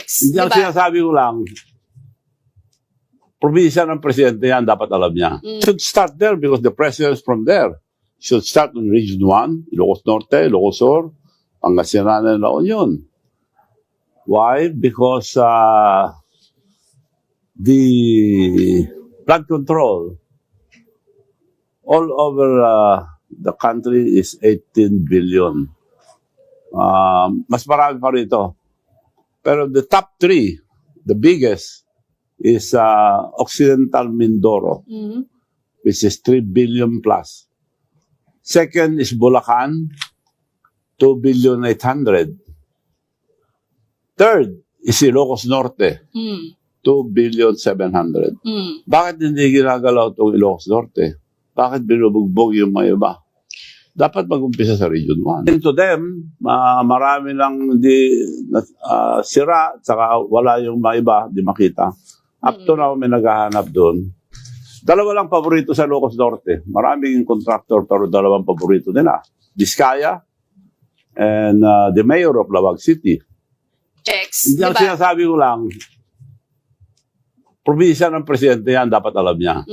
Text, Hindi ang diba? sinasabi ko lang, probinsya ng presidente yan, dapat alam niya. Should start there because the president is from there. Should start in Region 1, Ilocos Norte, Ilocos Sur, Pangasinan, and La Union. Why? Because the flood control all over the country is 18 billion. Mas marami pa rito. Pero the top 3, the biggest, is Occidental Mindoro, which is 3 billion plus. Second is Bulacan, 2 billion 800. Third is Ilocos Norte, 2 billion 700. Bakit hindi ginagalaw itong Ilocos Norte? Bakit binubugbog yung mga iba? Dapat mag-umpisa sa Region 1. And to them, marami lang di sira, saka wala yung mga iba, di makita. Up to now, may naghahanap doon. Dalawa lang paborito sa Ilocos Norte. Maraming contractor, pero dalawang paborito nila. Vizcaya and the mayor of Lawag City. Text, Hindi ang diba? sinasabi ko lang, probinsya ng presidente yan, dapat alam niya.